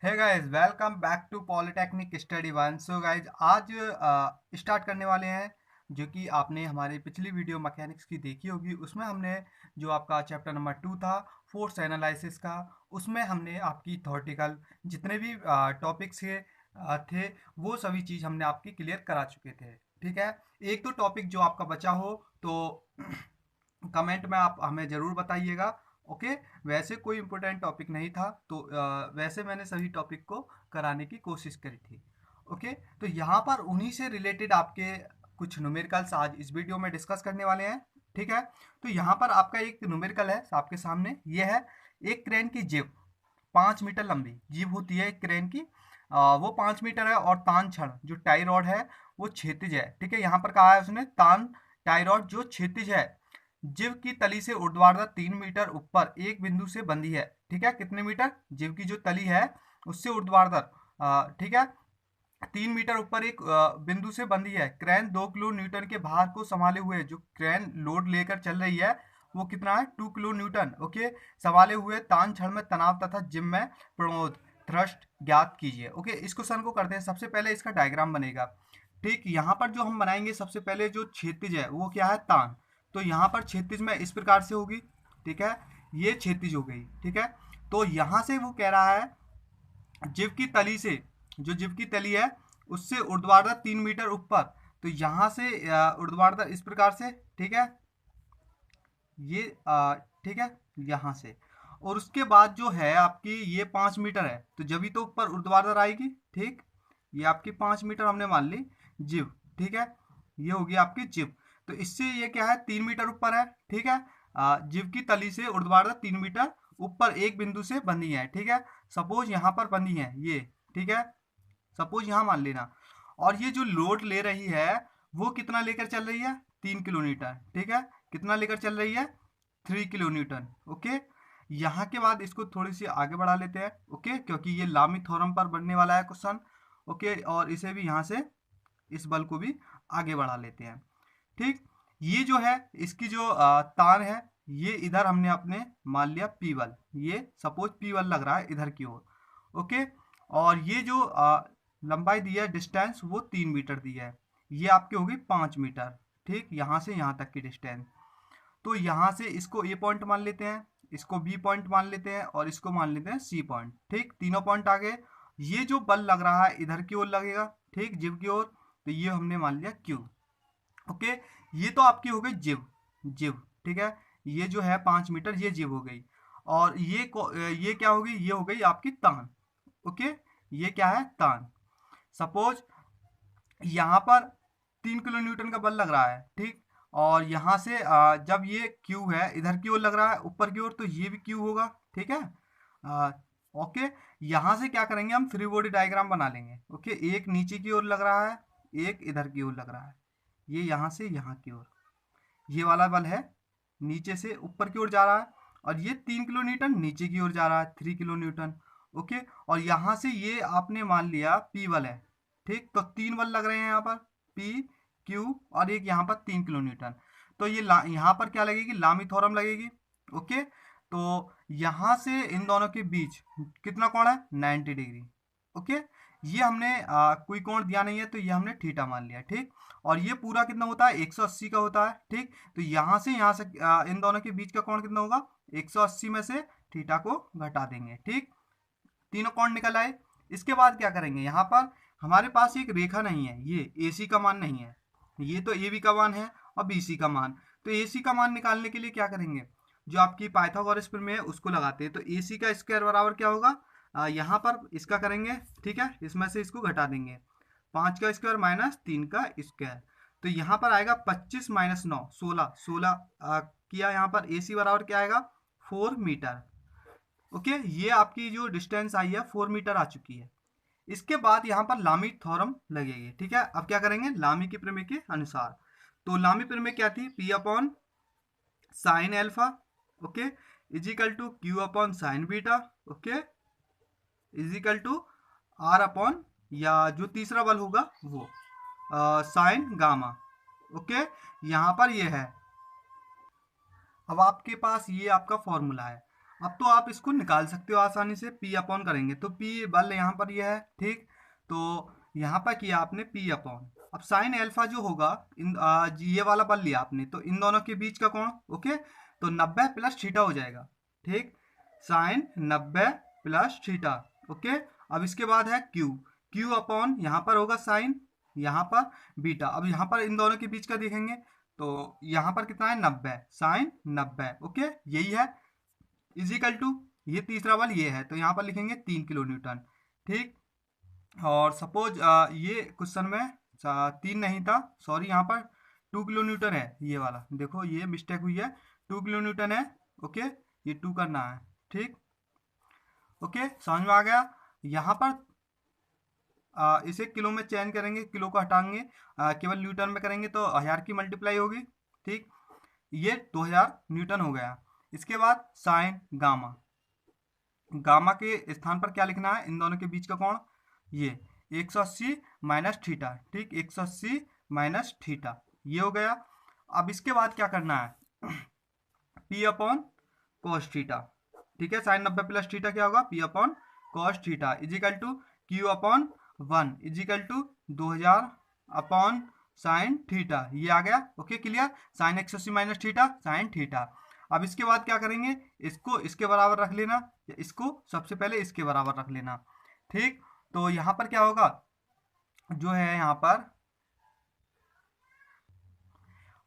Hey guys, welcome back to polytechnic study one. So guys, आज start करने वाले हैं जो कि आपने हमारी पिछली वीडियो मैकेनिक्स की देखी होगी। उसमें हमने जो आपका चैप्टर नंबर 2 था फोर्स एनालिसिस का, उसमें हमने आपकी थ्योरेटिकल जितने भी टॉपिक्स थे वो सभी चीज़ हमने आपकी क्लियर करा चुके थे। ठीक है, एक दो टॉपिक जो आपका बचा हो तो कमेंट में आप हमें ज़रूर बताइएगा। ओके, वैसे कोई इम्पोर्टेंट टॉपिक नहीं था तो वैसे मैंने सभी टॉपिक को कराने की कोशिश करी थी। ओके, तो यहाँ पर उन्हीं से रिलेटेड आपके कुछ न्यूमेरिकल्स आज इस वीडियो में डिस्कस करने वाले हैं। ठीक है, तो यहाँ पर आपका एक न्यूमेरिकल है आपके सामने, ये है एक क्रेन की जिब 5 मीटर लंबी जिब होती है एक क्रेन की। वो 5 मीटर है और तान छड़ जो टाई रॉड है वो क्षैतिज है। ठीक है, यहाँ पर कहा है उसने तान टाई रॉड जो क्षैतिज है जिब की तली से ऊर्ध्वाधर 3 मीटर ऊपर एक बिंदु से बंधी है। ठीक है, कितने मीटर? जिब की जो तली है उससे ऊर्ध्वाधर, ठीक है, 3 मीटर ऊपर एक बिंदु से बंधी है। क्रेन 2 किलो न्यूटन के भार को संभाले हुए, जो क्रेन लोड लेकर चल रही है वो कितना है? 2 किलो न्यूटन। ओके, संभाले हुए तान छड़ में तनाव तथा जिब में प्रणोद थ्रस्ट ज्ञात कीजिए। ओके, इस क्वेश्चन को करते हैं। सबसे पहले इसका डायग्राम बनेगा। ठीक, यहाँ पर जो हम बनाएंगे सबसे पहले जो क्षैतिज है वो क्या है? तान। तो यहाँ पर क्षैतिज में इस प्रकार से होगी। ठीक है, ये क्षैतिज हो गई। ठीक है, तो यहाँ से वो कह रहा है जिब की तली से, जो जिब की तली है उससे ऊर्ध्वाधर 3 मीटर ऊपर। तो यहाँ से ऊर्ध्वाधर इस प्रकार से। ठीक है, ये ठीक है, यहाँ से। और उसके बाद जो है आपकी ये 5 मीटर है तो जब ही तो ऊपर ऊर्ध्वाधर आएगी। ठीक, ये आपकी 5 मीटर हमने मान ली जिब। ठीक है, ये होगी आपकी जिब। तो इससे ये क्या है? 3 मीटर ऊपर है। ठीक है, जिब की तली से ऊर्ध्वाधर 3 मीटर ऊपर एक बिंदु से बंधी है। ठीक है, सपोज यहाँ पर बंधी है ये। ठीक है, सपोज यहाँ मान लेना। और ये जो लोड ले रही है वो कितना लेकर चल रही है? 3 किलो न्यूटन। ठीक है, कितना लेकर चल रही है? 3 किलो न्यूटन। ओके, यहाँ के बाद इसको थोड़ी सी आगे बढ़ा लेते हैं। ओके, क्योंकि ये लामी थ्योरम पर बनने वाला है क्वेश्चन। ओके, और इसे भी यहाँ से इस बल को भी आगे बढ़ा लेते हैं। ठीक, ये जो है इसकी जो तार है ये इधर हमने अपने मान लिया पी बल, ये सपोज पी बल लग रहा है इधर की ओर। ओके, और ये जो लंबाई दी है डिस्टेंस वो 3 मीटर दी है, ये आपकी होगी 5 मीटर। ठीक, यहाँ से यहाँ तक की डिस्टेंस। तो यहाँ से इसको ए पॉइंट मान लेते हैं, इसको बी पॉइंट मान लेते हैं और इसको मान लेते हैं सी पॉइंट। ठीक, तीनों पॉइंट आ गए। ये जो बल लग रहा है इधर की ओर लगेगा। ठीक, जिब की ओर, तो ये हमने मान लिया क्यू। ओके, ये तो आपकी हो गई जिब। जिब, ठीक है, ये जो है 5 मीटर ये जिब हो गई। और ये क्या होगी? ये हो गई आपकी तान। ओके, ये क्या है? तान। सपोज यहाँ पर 3 किलो न्यूटन का बल लग रहा है। ठीक, और यहाँ से जब ये क्यू है इधर की ओर लग रहा है ऊपर की ओर, तो ये भी क्यू होगा। ठीक है, आ, ओके, यहाँ से क्या करेंगे? हम फ्री बॉडी डायग्राम बना लेंगे। ओके, एक नीचे की ओर लग रहा है, एक इधर की ओर लग रहा है, ये यहाँ से यहाँ की ओर ये वाला बल है, नीचे से ऊपर की ओर जा रहा है। और ये 3 किलो न्यूटन नीचे की ओर जा रहा है, 3 किलो न्यूटन। ओके, और यहाँ से ये आपने मान लिया पी बल है। ठीक, तो 3 बल लग रहे हैं यहाँ पर, पी क्यू और एक यहाँ पर 3 किलो न्यूटन। तो ये यहाँ पर क्या लगेगी? लामी थ्योरम लगेगी। ओके, तो यहाँ से इन दोनों के बीच कितना कोण है? 90 डिग्री। ओके, ये हमने कोई कोण दिया नहीं है तो ये हमने थीटा मान लिया। ठीक, और ये पूरा कितना होता है? 180 का होता है। ठीक, तो यहाँ से इन दोनों के बीच का कोण कितना होगा? 180 में से थीटा को घटा देंगे। ठीक, तीनों कोण निकल आए। इसके बाद क्या करेंगे? यहाँ पर हमारे पास एक रेखा नहीं है, ये AC का मान नहीं है, ये तो AB का मान है और BC का मान। तो AC का मान निकालने के लिए क्या करेंगे? जो आपकी पाइथागोरस प्रमेय है उसको लगाते हैं। तो AC का स्क्वायर बराबर क्या होगा? यहाँ पर इसका करेंगे। ठीक है, इसमें से इसको घटा देंगे, 5 का स्क्वायर माइनस 3 का स्क्वायर। तो यहाँ पर आएगा 25 माइनस 9 16 16 किया। यहाँ पर AC बराबर क्या आएगा? 4 मीटर। ओके, ये आपकी जो डिस्टेंस आई है 4 मीटर आ चुकी है। इसके बाद यहाँ पर लामी थ्योरम लगेगी। ठीक है, अब क्या करेंगे? लामी की प्रमेय के अनुसार। तो लामी प्रमेय क्या थी? P upon sine alpha, okay, equal to Q upon sine beta, okay, equal to R upon, या जो तीसरा बल होगा वो साइन गामा। ओके, यहाँ पर ये है। अब आपके पास ये आपका फॉर्मूला है। अब तो आप इसको निकाल सकते हो आसानी से, पी अपॉन करेंगे तो पी बल यहाँ पर यह है, ठीक। तो यहाँ पर किया आपने पी अपॉन, अब साइन एल्फा जो होगा ये वाला बल लिया आपने, तो इन दोनों के बीच का कोण, ओके, तो 90 प्लस थीटा हो जाएगा, ठीक। Sine 90 plus theta, okay. अब इसके बाद है क्यू, क्यू अपॉन यहाँ पर होगा साइन, यहाँ पर बीटा। अब यहाँ पर इन दोनों के बीच का देखेंगे तो यहाँ पर कितना है 90 साइन 90, ओके, यही है, इजिकल टू ये तीसरा बल ये है, तो यहाँ पर लिखेंगे 3 किलो न्यूटन, ठीक। और सपोज ये क्वेश्चन में 3 नहीं था, सॉरी, यहाँ पर 2 किलो न्यूटन है, ये वाला देखो ये मिस्टेक हुई है, 2 किलो न्यूटन है, ओके, ये 2 करना है, ठीक, ओके, समझ में आ गया। यहाँ पर इसे किलो में चेंज करेंगे, किलो को हटाएंगे, केवल न्यूटन में करेंगे तो 1000 की मल्टीप्लाई होगी, ठीक, ये 2000 न्यूटन हो गया। इसके बाद साइन गामा, गामा के स्थान पर क्या लिखना है, इन दोनों के बीच का कोण ये 180 माइनस थीटा, ठीक, 180 माइनस थीटा, ये हो गया। अब इसके बाद क्या करना है, पी अपॉन कॉस थीटा, ठीक है, साइन 90 प्लस थीटा क्या होगा, P upon cos theta equal to Q upon 1 equal to 2000 upon sine theta, ये आ गया, okay, clear. Sine 180 minus theta sine theta. अब इसके बाद क्या करेंगे, इसको इसके बराबर रख लेना, इसको सबसे पहले इसके बराबर रख लेना, ठीक। तो यहाँ पर क्या होगा, जो है यहाँ पर,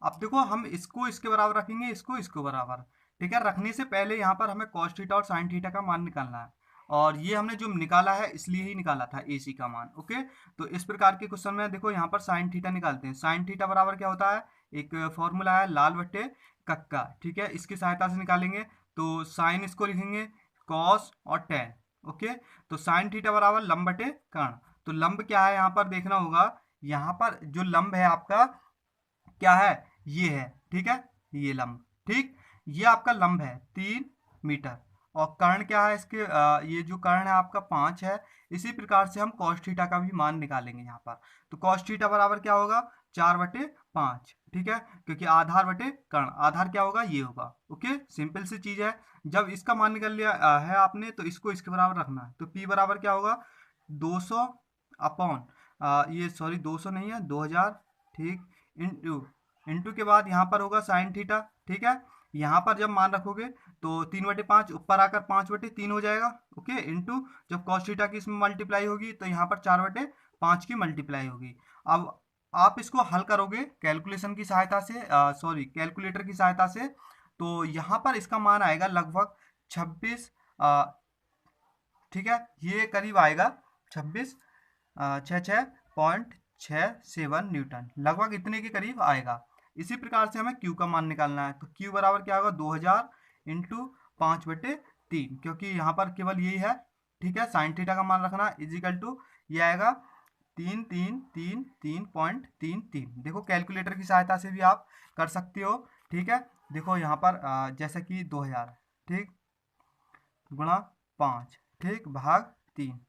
अब देखो हम इसको इसके बराबर रखेंगे, इसको इसको बराबर, ठीक है। रखने से पहले यहाँ पर हमें कॉस थीटा और साइन थीटा का मान निकालना है, और ये हमने जो निकाला है इसलिए ही निकाला था AC का मान, ओके। तो इस प्रकार के क्वेश्चन में देखो यहाँ पर साइन थीटा निकालते हैं, साइन थीटा बराबर क्या होता है, एक फॉर्मूला है लाल बट्टे कक्का, ठीक है, इसकी सहायता से निकालेंगे। तो साइन इसको लिखेंगे कॉस और टेन, ओके। तो साइन थीटा बराबर लंब बटे कर्ण, तो लंब क्या है यहाँ पर देखना होगा, यहाँ पर जो लंब है आपका क्या है, ये है, ठीक है, ये लंब, ठीक, ये आपका लंब है 3 मीटर, और कर्ण क्या है इसके, ये जो कर्ण है आपका 5 है। इसी प्रकार से हम कॉस थीटा का भी मान निकालेंगे यहाँ पर, तो कॉस थीटा बराबर क्या होगा, 4/5, ठीक है, क्योंकि आधार बटे कर्ण, आधार क्या होगा, ये होगा, ओके, सिंपल सी चीज है। जब इसका मान निकाल लिया है आपने, तो इसको इसके बराबर रखना है, तो P बराबर क्या होगा 200 अपॉन, ये सॉरी 200 नहीं है 2000, ठीक, इंटू, इंटू के बाद यहाँ पर होगा साइन थीटा, ठीक है। यहाँ पर जब मान रखोगे तो 3/5 ऊपर आकर 5/3 हो जाएगा, ओके, इंटू जब कॉस थीटा की इसमें मल्टीप्लाई होगी तो यहाँ पर 4/5 की मल्टीप्लाई होगी। अब आप इसको हल करोगे कैलकुलेशन की सहायता से, सॉरी कैलकुलेटर की सहायता से, तो यहाँ पर इसका मान आएगा लगभग 26, ठीक है, ये करीब आएगा 26 न्यूटन, लगभग इतने के करीब आएगा। इसी प्रकार से हमें क्यू का मान निकालना है, तो क्यू बराबर क्या होगा 2000 इंटू 5/3, क्योंकि यहाँ पर केवल यही है, ठीक है, साइन थीटा का मान रखना इजिकल टू ये आएगा 3,333.33। देखो कैलकुलेटर की सहायता से भी आप कर सकते हो, ठीक है। देखो यहाँ पर जैसा कि 2000, ठीक, गुणा 5, ठीक, भाग 3,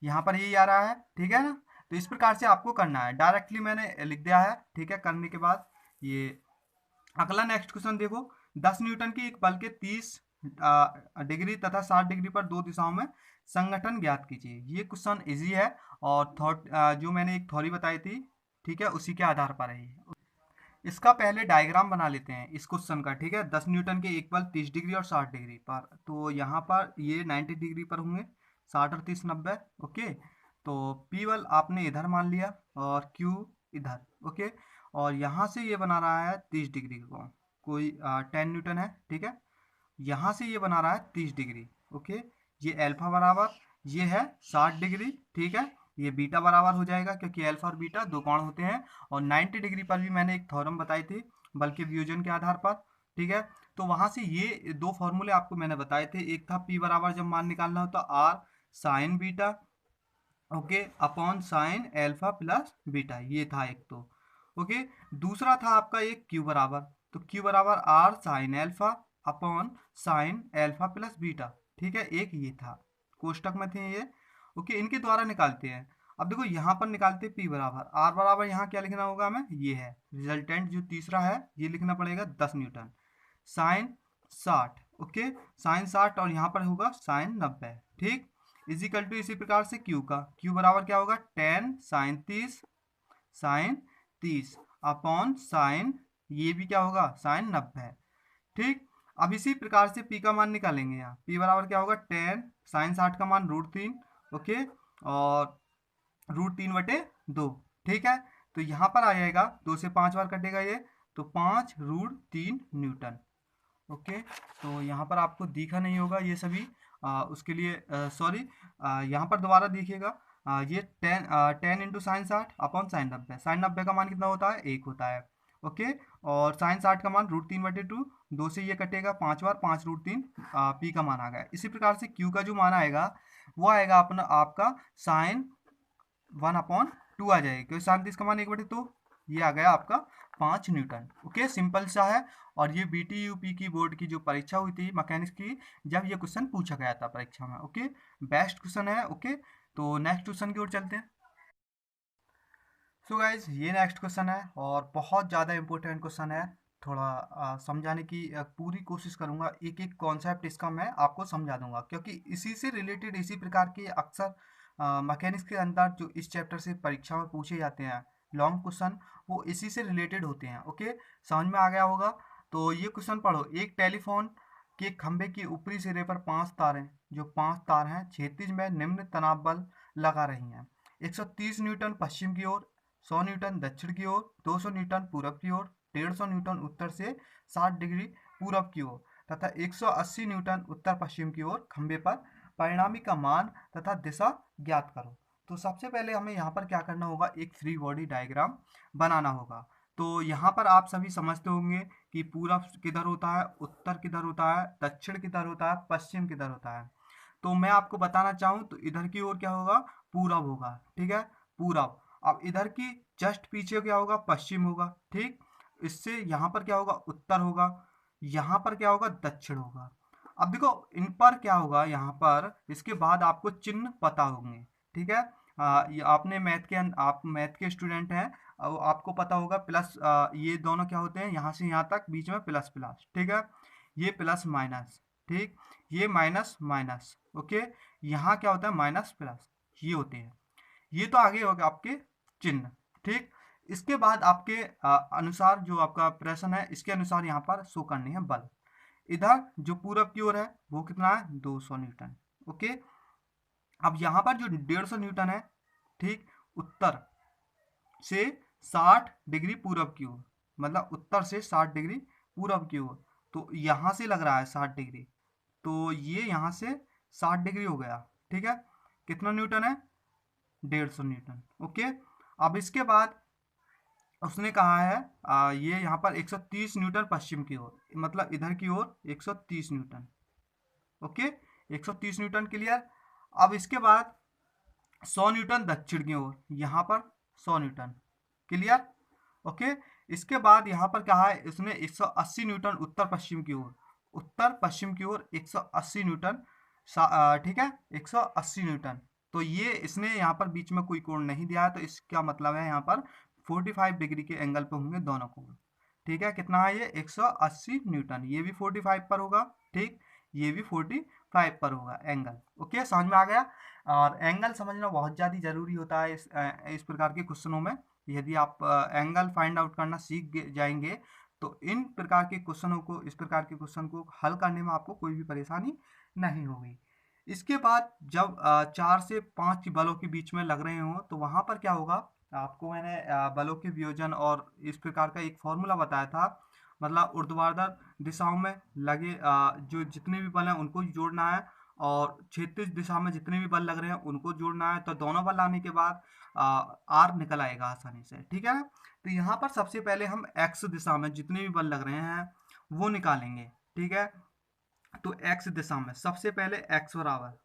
यहाँ पर यही आ रहा है, ठीक है ना। तो इस प्रकार से आपको करना है, डायरेक्टली मैंने लिख दिया है, ठीक है। करने के बाद ये अगला नेक्स्ट क्वेश्चन देखो, 10 न्यूटन की एक बल के 30 डिग्री तथा 60 डिग्री पर दो दिशाओं में संगठन ज्ञात कीजिए। ये क्वेश्चन इजी है, और जो मैंने एक थ्योरी बताई थी, ठीक है, उसी के आधार पर है। इसका पहले डायग्राम बना लेते हैं इस क्वेश्चन का, ठीक है। 10 न्यूटन के एक बल 30 डिग्री और 60 डिग्री पर, तो यहाँ पर ये 90 डिग्री पर होंगे, 60 और 30 90, ओके। तो P बल आपने इधर मान लिया और Q इधर, ओके, और यहाँ से ये बना रहा है 30 डिग्री को, कोई 10 न्यूटन है, ठीक है। यहाँ से ये बना रहा है 30 डिग्री, ओके, ये अल्फा बराबर ये है 60 डिग्री, ठीक है। ये बीटा बराबर हो जाएगा, क्योंकि अल्फा और बीटा दो कोण होते हैं, और 90 डिग्री पर भी मैंने एक थ्योरम बताई थी बल के वियोजन के आधार पर, ठीक है। तो वहां से ये दो फॉर्मूले आपको मैंने बताए थे, एक था P बराबर जब मान निकालना हो तो R sign beta, okay, upon sine alpha plus beta, ये था एक तो, ओके। दूसरा था आपका एक Q बराबर, तो Q बराबर R sine alpha upon sine alpha plus beta, ठीक है, एक ये था, कोष्टक में थे ये, ओके, इनके द्वारा निकालते हैं। अब देखो यहाँ पर निकालते P बराबर, R बराबर यहाँ क्या लिखना होगा हमें, ये है रिजल्टेंट जो तीसरा है, ये लिखना पड़ेगा 10 न्यूटन साइन 60, ओके, साइन 60 और यहाँ पर होगा साइन 90, ठीक। इजिकल टू इसी प्रकार से क्यू का, क्यू बराबर क्या होगा 10 साइन 30 साइन 30 अपॉन साइन, ये भी क्या होगा साइन 90, ठीक। अब इसी प्रकार से पी का मान निकालेंगे, यहाँ पी बराबर क्या होगा 10 साइन 60 का मान √3, ओके, और √3/2, ठीक है। तो यहाँ पर आ जाएगा 2 से 5 बार कटेगा ये, तो 5√3 न्यूटन, ओके। तो यहाँ पर आपको दिखा नहीं होगा ये सभी, उसके लिए सॉरी, यहाँ पर दोबारा देखिएगा, ये 10 into sine 60 upon sine 90, sine 90 का मान कितना होता है 1 होता है, ओके। और साइन 60 का मान √3/2, 2 से ये कटेगा 5 बार, 5√3 पी का मान आ गया। इसी प्रकार से क्यू का जो मान आएगा वो आएगा अपना आपका साइन 1/2 आ जाएगा, क्योंकि साइन 30 का मान 1/2, ये आ गया आपका 5 न्यूटन, ओके। सिंपल सा है। और ये BTUP की बोर्ड की जो परीक्षा हुई थी मैकेनिक्स की, जब ये क्वेश्चन पूछा गया था परीक्षा में, ओके, बेस्ट क्वेश्चन है, ओके। तो नेक्स्ट क्वेश्चन की ओर चलते हैं। सो गाइज ये नेक्स्ट क्वेश्चन है और बहुत ज़्यादा इंपॉर्टेंट क्वेश्चन है, थोड़ा समझाने की पूरी कोशिश करूंगा, एक एक कॉन्सेप्ट इसका मैं आपको समझा दूंगा, क्योंकि इसी से रिलेटेड इसी प्रकार के अक्सर मैकेनिक्स के अंदर जो इस चैप्टर से परीक्षा में पूछे जाते हैं लॉन्ग क्वेश्चन, वो इसी से रिलेटेड होते हैं, ओके। समझ में आ गया होगा। तो ये क्वेश्चन पढ़ो, एक टेलीफोन के खंभे के ऊपरी सिरे पर 5 तारें, जो 5 तार हैं क्षैतिज में निम्न तनाव बल लगा रही हैं, 130 न्यूटन पश्चिम की ओर, 100 न्यूटन दक्षिण की ओर, 200 न्यूटन पूरब की ओर, 150 न्यूटन उत्तर से 60 डिग्री पूरब की ओर तथा 180 न्यूटन उत्तर पश्चिम की ओर खंभे पर परिणामी का मान तथा दिशा ज्ञात करो। तो सबसे पहले हमें यहाँ पर क्या करना होगा, एक फ्री बॉडी डायग्राम बनाना होगा। तो यहाँ पर आप सभी समझते होंगे कि पूरब किधर होता है, उत्तर किधर होता है, दक्षिण किधर होता है, पश्चिम किधर होता है। तो मैं आपको बताना चाहूँ तो इधर की ओर क्या होगा, पूरब होगा, ठीक है, पूरब। अब इधर की जस्ट पीछे क्या होगा, पश्चिम होगा, ठीक। इससे यहाँ पर क्या होगा, उत्तर होगा, यहाँ पर क्या होगा, दक्षिण होगा। अब देखो इन पर क्या होगा, यहाँ पर इसके बाद आपको चिन्ह पता होंगे, ठीक है। ये आपने आप मैथ के स्टूडेंट हैं, आपको पता होगा प्लस, ये दोनों क्या होते हैं, यहाँ से यहाँ तक बीच में प्लस प्लस, ठीक है, ये प्लस माइनस, ठीक, ये माइनस माइनस, ओके। यहाँ क्या होता है, माइनस प्लस, ये होते हैं। ये तो आगे होगा आपके चिन्ह, ठीक। इसके बाद आपके अनुसार जो आपका प्रश्न है, इसके अनुसार यहाँ पर शो करनी है बल। इधर जो पूरब की ओर है वो कितना है, 200 न्यूटन, ओके। अब यहाँ पर जो 150 न्यूटन है, ठीक, उत्तर से 60 डिग्री पूरब की ओर, मतलब उत्तर से 60 डिग्री पूरब की ओर, तो यहाँ से लग रहा है 60 डिग्री, तो ये यहाँ से 60 डिग्री हो गया, ठीक है। कितना न्यूटन है, 150 न्यूटन, ओके। अब इसके बाद उसने कहा है ये यहाँ पर 130 न्यूटन पश्चिम की ओर, मतलब इधर की ओर 130 न्यूटन, ओके, 130 न्यूटन क्लियर। अब इसके बाद 100 न्यूटन दक्षिण की ओर, यहाँ पर 100 न्यूटन क्लियर, ओके। इसके बाद यहाँ पर कहा है इसने 180 न्यूटन उत्तर पश्चिम की ओर, उत्तर पश्चिम की ओर 180 न्यूटन, ठीक है, 180 न्यूटन। तो ये इसने यहाँ पर बीच में कोई कोण नहीं दिया है, तो इसका मतलब है यहाँ पर 45 डिग्री के एंगल पे होंगे दोनों कोण, ठीक है। कितना है ये, 180 न्यूटन, ये भी 45 पर होगा, ठीक, ये भी 45 पर होगा एंगल, ओके। समझ में आ गया। और एंगल समझना बहुत ज़्यादा जरूरी होता है इस प्रकार के क्वेश्चनों में। यदि आप एंगल फाइंड आउट करना सीख जाएंगे तो इन प्रकार के क्वेश्चनों को, इस प्रकार के क्वेश्चन को हल करने में आपको कोई भी परेशानी नहीं होगी। इसके बाद जब 4 से 5 बलों के बीच में लग रहे हो तो वहाँ पर क्या होगा, आपको मैंने बलों के वियोजन और इस प्रकार का एक फॉर्मूला बताया था, मतलब ऊर्ध्वाधर दिशाओं में लगे जो जितने भी बल हैं उनको जोड़ना है, और क्षैतिज दिशा में जितने भी बल लग रहे हैं उनको जोड़ना है, तो दोनों बल आने के बाद आर निकल आएगा आसानी से, ठीक है ना। तो यहाँ पर सबसे पहले हम एक्स दिशा में जितने भी बल लग रहे हैं वो निकालेंगे, ठीक है। तो एक्स दिशा में सबसे पहले एक्स बराबर,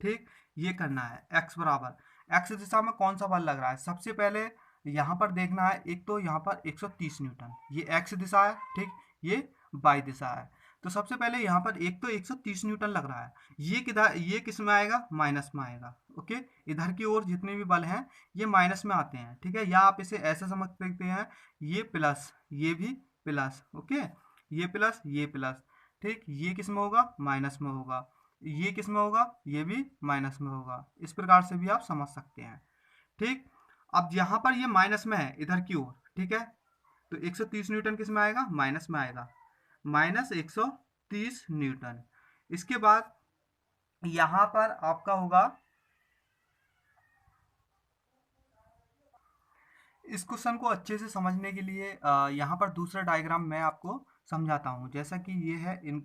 ठीक, ये करना है एक्स बराबर, एक्स दिशा में कौन सा बल लग रहा है, सबसे पहले यहाँ पर देखना है, एक तो यहाँ पर 130 न्यूटन, ये एक्स दिशा है, ठीक, ये वाई दिशा है। तो सबसे पहले यहाँ पर एक तो 130 न्यूटन लग रहा है, ये किधर, ये किस में आएगा, माइनस में आएगा, ओके। इधर की ओर जितने भी बल हैं ये माइनस में आते हैं, ठीक है, या आप इसे ऐसे समझ सकते हैं, ये प्लस ये भी प्लस, ओके, ये प्लस ये प्लस, ठीक, ये किस में होगा, माइनस में होगा, ये किस में होगा, ये भी माइनस में होगा। इस प्रकार से भी आप समझ सकते हैं। ठीक, अब यहाँ पर ये माइनस में है इधर की ओर, ठीक है, तो 130 न्यूटन किस में आएगा, माइनस में आएगा, माइनस 130 न्यूटन। इसके बाद यहाँ पर आपका होगा, इस क्वेश्चन को अच्छे से समझने के लिए यहाँ पर दूसरा डायग्राम मैं आपको समझाता हूँ। जैसा कि ये है, इन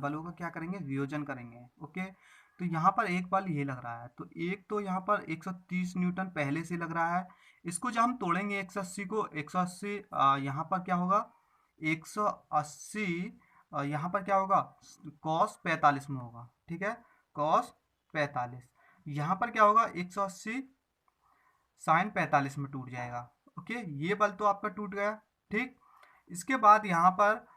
बलों का क्या करेंगे, वियोजन करेंगे। ओके, तो यहाँ पर एक बल ये लग रहा है, तो एक तो यहाँ पर 130 न्यूटन पहले से लग रहा है। इसको जब हम तोड़ेंगे 180 को, 180 यहाँ पर क्या होगा, 180 यहाँ पर क्या होगा, कॉस 45 में होगा। ठीक है, कॉस 45, यहाँ पर क्या होगा, 180 साइन 45 में टूट जाएगा। ओके, ये बल तो आपका टूट गया। ठीक, इसके बाद यहाँ पर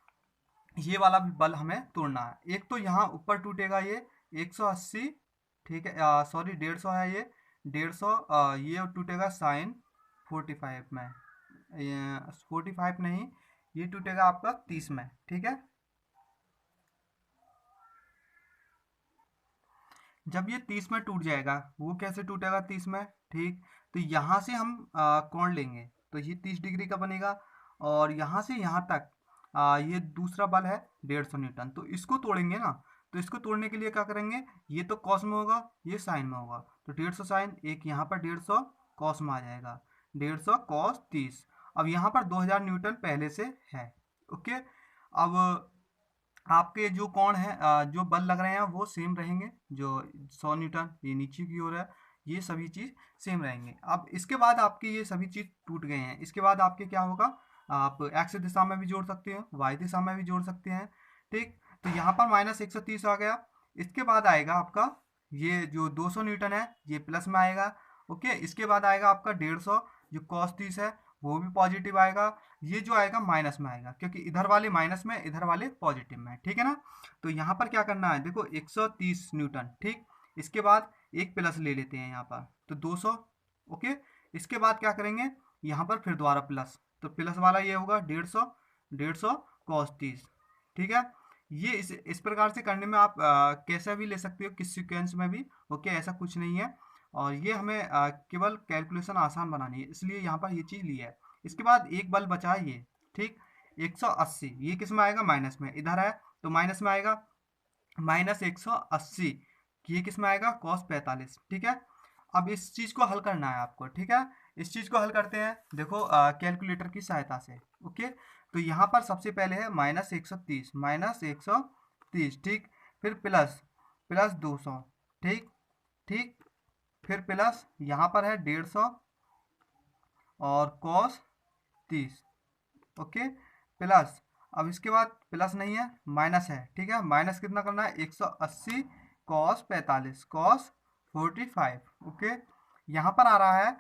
ये वाला भी बल हमें तोड़ना है। एक तो यहाँ ऊपर टूटेगा ये 180, ठीक है, सॉरी 150 है ये, 150, ये टूटेगा साइन 45 में, 45 नहीं, ये टूटेगा आपका 30 में। ठीक है, जब ये 30 में टूट जाएगा, वो कैसे टूटेगा 30 में, ठीक, तो यहाँ से हम कोण लेंगे, तो ये 30 डिग्री का बनेगा, और यहाँ से यहाँ तक ये दूसरा बल है 150 न्यूटन, तो इसको तोड़ेंगे ना, तो इसको तोड़ने के लिए क्या करेंगे, ये तो कॉस में होगा, ये साइन में होगा, तो 150 साइन, एक यहाँ पर 150 कॉस में आ जाएगा, 150 कॉस 30। अब यहाँ पर 2000 न्यूटन पहले से है। ओके, अब आपके जो कोण है, जो बल लग रहे हैं वो सेम रहेंगे, जो 100 न्यूटन ये नीचे की ओर है, ये सभी चीज़ सेम रहेंगे। अब इसके बाद आपके ये सभी चीज़ टूट गए हैं, इसके बाद आपके क्या होगा, आप एक्स दिशा में भी जोड़ सकते हैं, वाई दिशा में भी जोड़ सकते हैं। ठीक, तो यहाँ पर माइनस 130 आ गया। इसके बाद आएगा आपका ये जो 200 न्यूटन है, ये प्लस में आएगा। ओके, इसके बाद आएगा आपका 150, जो कॉस 30 है वो भी पॉजिटिव आएगा। ये जो आएगा माइनस में आएगा, क्योंकि इधर वाले माइनस में, इधर वाले पॉजिटिव में। ठीक है ना, तो यहाँ पर क्या करना है, देखो 130 न्यूटन। ठीक, इसके बाद एक प्लस ले लेते हैं यहाँ पर, तो 200। ओके, इसके बाद क्या करेंगे, यहाँ पर फिर दोबारा प्लस, तो प्लस वाला ये होगा 150, 150 कॉस 30। ठीक है, ये इस प्रकार से करने में आप कैसा भी ले सकते हो, किस सीक्वेंस में भी। ओके, ऐसा कुछ नहीं है, और ये हमें केवल कैलकुलेशन आसान बनानी है, इसलिए यहाँ पर ये चीज़ ली है। इसके बाद एक बल बचा है ये, ठीक, 180, ये किस में आएगा, माइनस में, इधर है तो माइनस में आएगा, माइनस 180, ये किस में आएगा, कॉस 45। ठीक है, अब इस चीज़ को हल करना है आपको। ठीक है, इस चीज़ को हल करते हैं, देखो कैलकुलेटर की सहायता से। ओके, तो यहाँ पर सबसे पहले है माइनस 130, माइनस 130, ठीक, फिर प्लस, प्लस 200, ठीक, ठीक, फिर प्लस यहाँ पर है 150 और कॉस 30। ओके, प्लस, अब इसके बाद प्लस नहीं है, माइनस है। ठीक है, माइनस कितना करना है, 180 कॉस 45, कॉस 45। ओके, यहाँ पर आ रहा है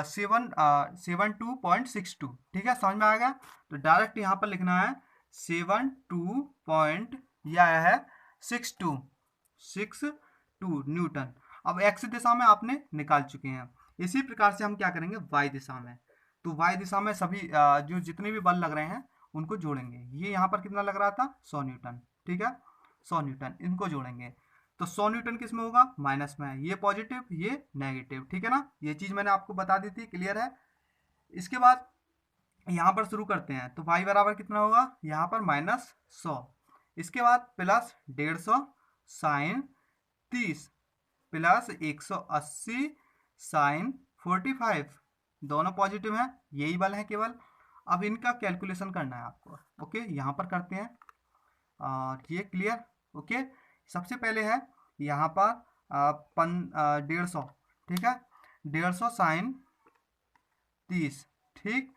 72.62। ठीक है, समझ में आ गया, तो डायरेक्ट यहाँ पर लिखना है 72 पॉइंट, यह आया है 62 न्यूटन। अब एक्स दिशा में आपने निकाल चुके हैं। इसी प्रकार से हम क्या करेंगे, वाई दिशा में, तो वाई दिशा में सभी जो जितने भी बल लग रहे हैं उनको जोड़ेंगे। ये यहाँ पर कितना लग रहा था, 100 न्यूटन। ठीक है, 100 न्यूटन, इनको जोड़ेंगे, तो 100 न्यूटन किस में होगा, माइनस में है, ये पॉजिटिव, ये नेगेटिव। ठीक है ना, ये चीज़ मैंने आपको बता दी थी, क्लियर है। इसके बाद यहाँ पर शुरू करते हैं, तो वाई बराबर कितना होगा, यहाँ पर माइनस 100, इसके बाद प्लस 150 साइन 30, प्लस 180 साइन 45, दोनों पॉजिटिव हैं, यही बल है केवल। अब इनका कैलकुलेशन करना है आपको। ओके, यहाँ पर करते हैं, और ये क्लियर। ओके, सबसे पहले है यहाँ पर 150, ठीक है, 150 साइन 30, ठीक,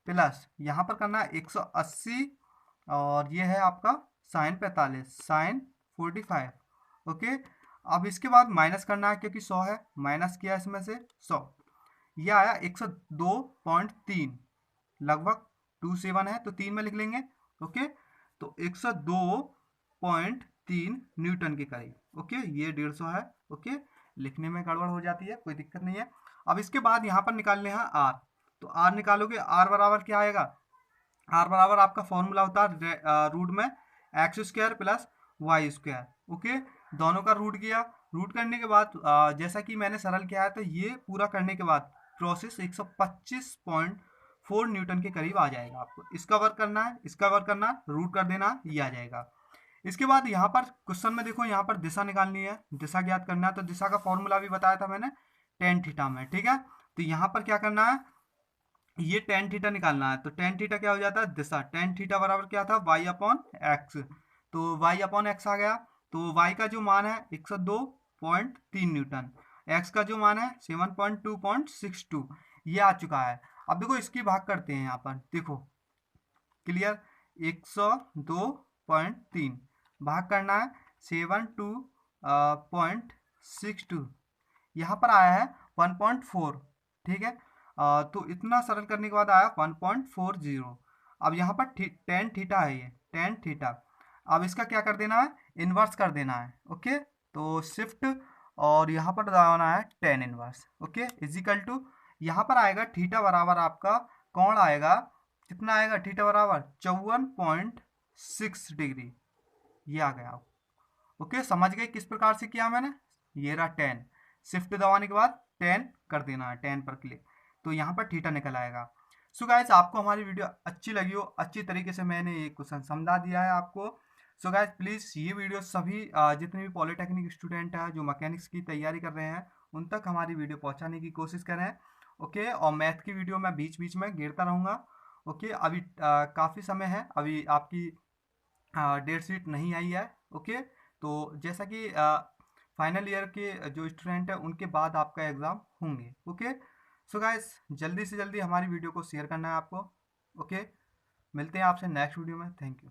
प्लस यहाँ पर करना है 180, और ये है आपका साइन 45, साइन 45। ओके, अब इसके बाद माइनस करना है, क्योंकि 100 है, माइनस किया इसमें से 100, यह आया 102.3, लगभग 27 है तो 3 में लिख लेंगे। ओके, तो 102.3 न्यूटन के करीब। ओके, ये 150 है। ओके, लिखने में गड़बड़ हो जाती है, कोई दिक्कत नहीं है। अब इसके बाद यहाँ पर निकालने हैं आर, तो आर निकालोगे, आर बराबर क्या आएगा, आर बराबर आपका फॉर्मूला होता है रूट में x square plus y square. Okay, दोनों का रूट किया। रूट करने के बाद जैसा कि मैंने सरल किया है, तो ये पूरा करने के बाद प्रोसेस 125.4 न्यूटन के करीब आ जाएगा। आपको इसका वर्क करना है, इसका वर्क करना है, रूट कर देना, ये आ जाएगा। इसके बाद यहाँ पर क्वेश्चन में देखो, यहाँ पर दिशा निकालनी है, दिशा ज्ञात करना है। तो दिशा का फॉर्मूला भी बताया था मैंने टेन थीटा में, ठीक है। तो यहाँ पर क्या करना है, ये टेन थीटा निकालना है। तो टेन थीटा क्या हो जाता है, दिशा। टेन थीटा बराबर क्या था, वाई अपॉन एक्स। तो वाई अपॉन एक्स आ गया। तो वाई का जो मान है 102.3 न्यूटन, एक्स का जो मान है 7.2.62, ये आ चुका है। अब देखो इसकी भाग करते हैं यहाँ पर, देखो क्लियर, 102.3 भाग करना है 72.62, यहाँ पर आया है 1.4, ठीक है। तो इतना सरल करने के बाद आया 1.40। अब यहाँ पर टेन थीटा है, ये टेन थीटा। अब इसका क्या कर देना है, इन्वर्स कर देना है। ओके, तो शिफ्ट और यहाँ पर लगाना है tan inverse. Okay, equal to यहाँ पर आएगा थीटा बराबर आपका कौन आएगा, कितना आएगा, थीटा बराबर 54.6 डिग्री, ये आ गया। ओके, समझ गए किस प्रकार से किया मैंने। ये रहा टेन, शिफ्ट दबाने के बाद टेन कर देना है, टेन पर क्लिक, तो यहाँ पर थीटा निकल आएगा। सो गाइस, आपको हमारी वीडियो अच्छी लगी हो, अच्छी तरीके से मैंने ये क्वेश्चन समझा दिया है आपको। सो गाइस प्लीज़ ये वीडियो सभी जितने भी पॉलिटेक्निक स्टूडेंट हैं जो मैकेनिक्स की तैयारी कर रहे हैं, उन तक हमारी वीडियो पहुँचाने की कोशिश करें। ओके, और मैथ की वीडियो मैं बीच बीच में गिरता रहूँगा। ओके, अभी काफ़ी समय है, अभी आपकी डेट शीट नहीं आई है। ओके, तो जैसा कि फाइनल ईयर के जो स्टूडेंट है उनके बाद आपका एग्ज़ाम होंगे। ओके, सो गाइस जल्दी से जल्दी हमारी वीडियो को शेयर करना है आपको। ओके, मिलते हैं आपसे नेक्स्ट वीडियो में। Thank you.